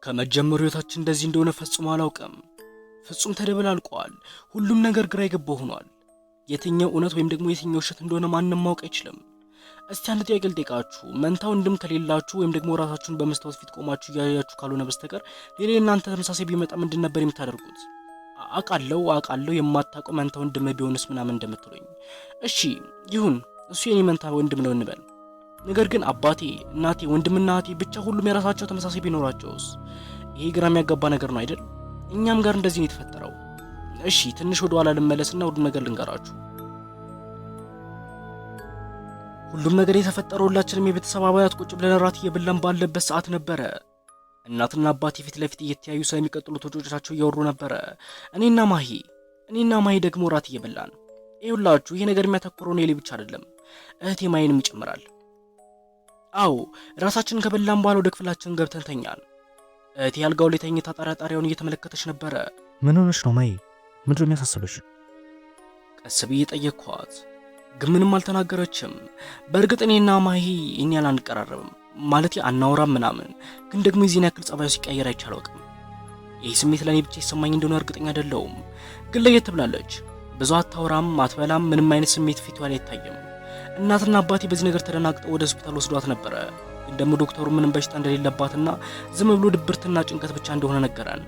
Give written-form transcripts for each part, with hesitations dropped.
ከመጀመሩ ህይወታችን እንደዚህ እንደሆነ ፈጽሞ አላውቅም። ፍጹም ተደበላልቋል። ሁሉም ነገር ግራ የገባው ሆኗል። የትኛው እውነት ወይም ደግሞ የትኛው ውሸት እንደሆነ ማንም ማወቅ አይችልም። እስቲ አንድ ጥያቄ ልጠይቃችሁ። መንታ ወንድም ከሌላችሁ ወይም ደግሞ ራሳችሁን በመስታወት ፊት ቆማችሁ እያያችሁ ካልሆነ በስተቀር ሌላ እናንተ ተመሳሳይ ቢመጣ ምንድን ነበር የምታደርጉት? አውቃለሁ የማታውቀው መንታ ወንድም ቢሆንስ ምናምን እንደምትሉኝ። እሺ ይሁን፣ እሱ የኔ መንታ ወንድም ነው እንበል። ነገር ግን አባቴ፣ እናቴ፣ ወንድምና እህቴ ብቻ ሁሉም የራሳቸው ተመሳሳይ ቢኖራቸውስ? ይሄ ግራ የሚያጋባ ነገር ነው አይደል? እኛም ጋር እንደዚህ ነው የተፈጠረው። እሺ ትንሽ ወደ ኋላ ልመለስና ሁሉም ነገር ልንገራችሁ። ሁሉም ነገር የተፈጠረው ሁላችንም የቤተሰብ አባላት ቁጭ ብለን እራት እየበላን ባለበት ሰዓት ነበረ። እናትና አባቴ ፊት ለፊት እየተያዩ ስለሚቀጥሉት ወጪዎቻቸው እያወሩ ነበረ። እኔና ማሂ ደግሞ እራት እየበላን። ይኸውላችሁ ይሄ ነገር የሚያተኩረው እኔ ላይ ብቻ አይደለም፣ እህቴ ማሂንም ይጨምራል። አዎ ራሳችንን ከበላን በኋላ ወደ ክፍላችን ገብተን ተኛን። እህቴ አልጋው ላይ ተኝታ ጣሪያውን እየተመለከተች ነበረ። ምን ሆነሽ ነው ማሂ? ምንድን ነው የሚያሳስብሽ? ቀስ ብዬ ጠየቅኳት፣ ግን ምንም አልተናገረችም። በእርግጥ እኔና ማሂ ይህን ያህል አንቀራረብም፣ ማለት አናወራም ምናምን፣ ግን ደግሞ የዚህን ያክል ጸባዩ ሲቀየር አይቼ አላውቅም። ይህ ስሜት ለእኔ ብቻ ይሰማኝ እንደሆነ እርግጠኛ አይደለሁም፣ ግን ለየት ብላለች። ብዙ አታወራም፣ አትበላም፣ ምንም አይነት ስሜት ፊቷ ላይ አይታይም። እናትና አባቴ በዚህ ነገር ተደናግጠው ወደ ሆስፒታል ወስዷት ነበረ። ግን ደግሞ ዶክተሩ ምንም በሽታ እንደሌለባትና ዝም ብሎ ድብርትና ጭንቀት ብቻ እንደሆነ ነገረን።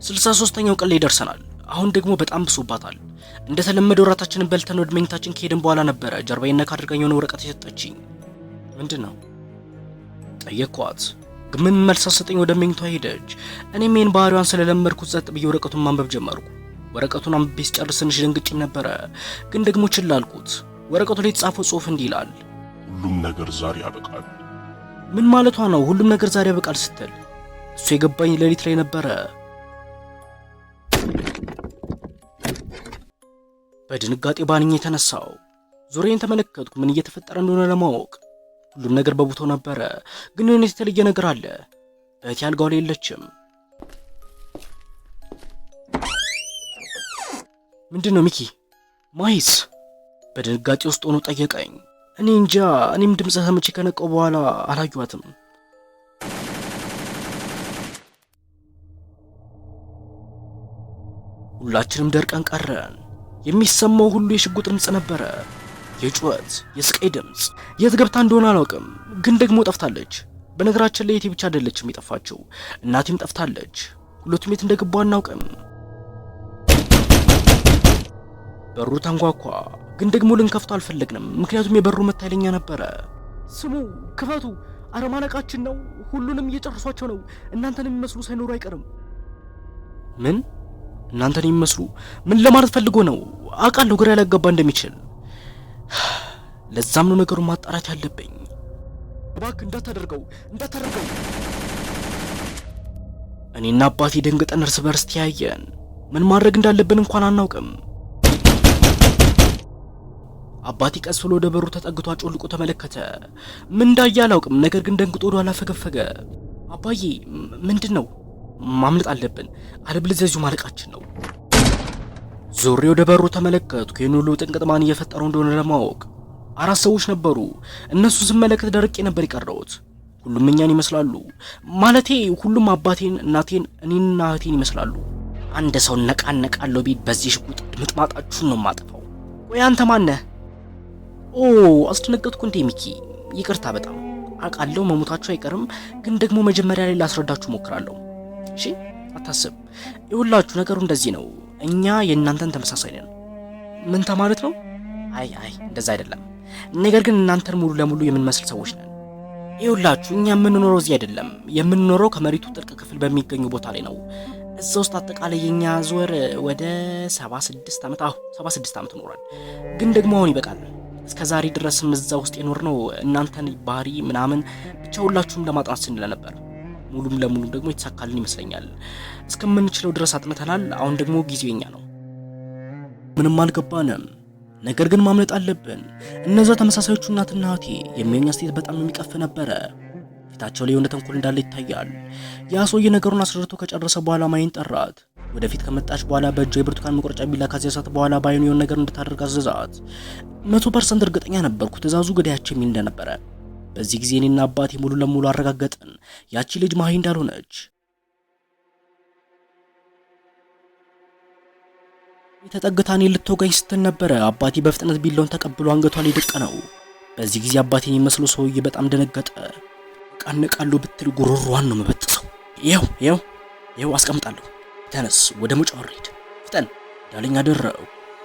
63ኛው ቀን ላይ ደርሰናል። አሁን ደግሞ በጣም ብሶባታል። እንደተለመደው ራታችንን በልተን ወደ መኝታችን ከሄድን በኋላ ነበረ ጀርባዬን ነካ አድርጋኝ የሆነ ወረቀት የሰጠችኝ። ምንድን ነው ጠየቅኳት፣ ግን ምን መልስ ሳትሰጠኝ ወደ መኝታዋ ሄደች። እኔም ይህን ባህሪዋን ስለለመድኩት ጸጥ ብዬ ወረቀቱን ማንበብ ጀመርኩ። ወረቀቱን አንብቤ ስጨርስ ትንሽ ደንግጬም ነበረ፣ ግን ደግሞ ችላ አልኩት። ወረቀቱ ላይ የተጻፈው ጽሑፍ እንዲህ ይላል። ሁሉም ነገር ዛሬ ያበቃል። ምን ማለቷ ነው ሁሉም ነገር ዛሬ ያበቃል ስትል? እሱ የገባኝ ሌሊት ላይ ነበረ። በድንጋጤ ባንኜ የተነሳው ዙሪያዬን ተመለከትኩ፣ ምን እየተፈጠረ እንደሆነ ለማወቅ። ሁሉም ነገር በቦታው ነበረ፣ ግን የሆነ የተለየ ነገር አለ። እህቴ አልጋው ላይ የለችም። ምንድን ነው ሚኪ? ማሂስ? በድንጋጤ ውስጥ ሆኖ ጠየቀኝ። እኔ እንጃ፣ እኔም ድምፅ ሰምቼ ከነቃው በኋላ አላዩዋትም። ሁላችንም ደርቀን ቀረን። የሚሰማው ሁሉ የሽጉጥ ድምፅ ነበረ፣ የጩኸት የስቃይ ድምፅ። የት ገብታ እንደሆነ አላውቅም፣ ግን ደግሞ ጠፍታለች። በነገራችን ላይ የቴ ብቻ አይደለችም የጠፋችው፣ እናቴም ጠፍታለች። ሁለቱም የት እንደገቡ አናውቅም። በሩ ተንኳኳ፣ ግን ደግሞ ልንከፍተው አልፈለግንም፣ ምክንያቱም የበሩ ምት ኃይለኛ ነበረ። ስሙ፣ ክፈቱ፣ አረማነቃችን ነው፣ ሁሉንም እየጨርሷቸው ነው፣ እናንተን የሚመስሉ ሳይኖሩ አይቀርም። ምን? እናንተን የሚመስሉ? ምን ለማለት ፈልጎ ነው? አውቃለሁ ግራ ያላገባ እንደሚችል። ለዛም ነው ነገሩን ማጣራት ያለብኝ። እባክህ እንዳታደርገው። እኔና አባቴ ደንግጠን እርስ በርስ ተያየን። ምን ማድረግ እንዳለብን እንኳን አናውቅም። አባቴ ቀስ ብሎ ወደ በሩ ተጠግቶ አጮልቆ ተመለከተ። ምን እንዳየ አላውቅም፣ ነገር ግን ደንግጦ ወደ ኋላ ፈገፈገ። አባዬ ምንድን ነው? ማምለጥ አለብን፣ አለበለዚያ እዚሁ ማለቃችን ነው። ዞሬ ወደ በሩ ተመለከትኩ፣ ይህን ሁሉ ጥንቅጥ ማን እየፈጠረው እንደሆነ ለማወቅ። 4 ሰዎች ነበሩ። እነሱ ስመለከት ደርቄ ነበር የቀረሁት። ሁሉም እኛን ይመስላሉ፣ ማለቴ ሁሉም አባቴን፣ እናቴን፣ እኔንና እህቴን ይመስላሉ። አንድ ሰው ነቃነቃለሁ ቢል በዚህ ሽጉጥ ድምጥማጣችሁን ነው የማጠፋው። ወይ አንተ ማነህ? ኦ አስደነገጥኩ እንዴ ሚኪ? ይቅርታ በጣም አውቃለሁ መሞታችሁ አይቀርም፣ ግን ደግሞ መጀመሪያ ላይ ላስረዳችሁ ሞክራለሁ። እሺ አታስብ። ይሁላችሁ ነገሩ እንደዚህ ነው። እኛ የእናንተን ተመሳሳይ ነን። ምን ተማለት ነው? አይ እንደዛ አይደለም። ነገር ግን እናንተን ሙሉ ለሙሉ የምንመስል ሰዎች ነን። ይሁላችሁ እኛ የምንኖረው እዚህ አይደለም። የምንኖረው ከመሬቱ ጥልቅ ክፍል በሚገኙ ቦታ ላይ ነው። እዛ ውስጥ አጠቃላይ የኛ ዞር ወደ 76 ዓመት 76 ዓመት ኖሯል። ግን ደግሞ አሁን ይበቃል። እስከ ዛሬ ድረስም እዛ ውስጥ የኖርነው እናንተን ባህሪ ምናምን ብቻ ሁላችሁም ለማጥናት ስንል ነበር። ሙሉም ለሙሉ ደግሞ የተሳካልን ይመስለኛል። እስከምንችለው ድረስ አጥንተናል። አሁን ደግሞ ጊዜው የኛ ነው። ምንም አልገባንም፣ ነገር ግን ማምለጥ አለብን። እነዛ ተመሳሳዮቹ እናትና እህቴ የሚያኛ ስቴት በጣም የሚቀፍ ነበረ። ፊታቸው ላይ የሆነ ተንኮል እንዳለ ይታያል። ያ ሰውዬ ነገሩን አስረድቶ ከጨረሰ በኋላ ማይን ጠራት። ወደፊት ከመጣች በኋላ በእጇ የብርቱካን መቁረጫ ቢላ ካዘዛት በኋላ ባይኑ የሆነ ነገር እንድታደርግ አዘዛት። 100% እርግጠኛ ነበርኩ ትእዛዙ ገዳያቸው የሚል እንደነበረ። በዚህ ጊዜ እኔና አባቴ ሙሉ ለሙሉ አረጋገጥን ያቺ ልጅ ማሂ እንዳልሆነች። የተጠግታ እኔን ልትወጋኝ ስትል ነበረ። አባቴ በፍጥነት ቢላውን ተቀብሎ አንገቷ ላይ ደቀነው። በዚህ ጊዜ አባቴን የሚመስለው ሰውዬ በጣም ደነገጠ። ቃነቃለሁ ብትል ጉሮሯን ነው መበጥሰው። ይኸው አስቀምጣለሁ። ተነስ፣ ወደ መውጫው በር ሂድ፣ ፍጠን ዳለኛ ደረው።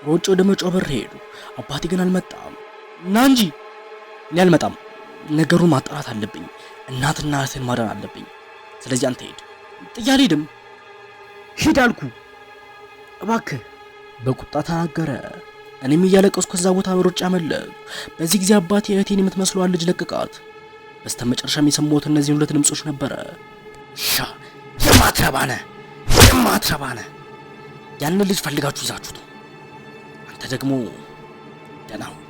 ሮጬ ወደ መውጫው በር ሄዱ። አባቴ ግን አልመጣም። ና እንጂ። እኔ አልመጣም። ነገሩን ማጣራት አለብኝ። እናትና እህትን ማዳን አለብኝ። ስለዚህ አንተ ሂድ። ጥዬ አልሄድም። ሂድ አልኩ እባክህ፣ በቁጣ ተናገረ። እኔም እያለቀስኩ ከዛ ቦታ ሮጬ አመለጥኩ። በዚህ ጊዜ አባቴ እህቴን የምትመስለዋን ልጅ ለቀቃት። በስተመጨረሻም የሰማሁት እነዚህን ሁለት ድምጾች ነበረ። የማትረባነ ያንን ልጅ ፈልጋችሁ ይዛችሁት፣ አንተ ደግሞ ደህና ሁን።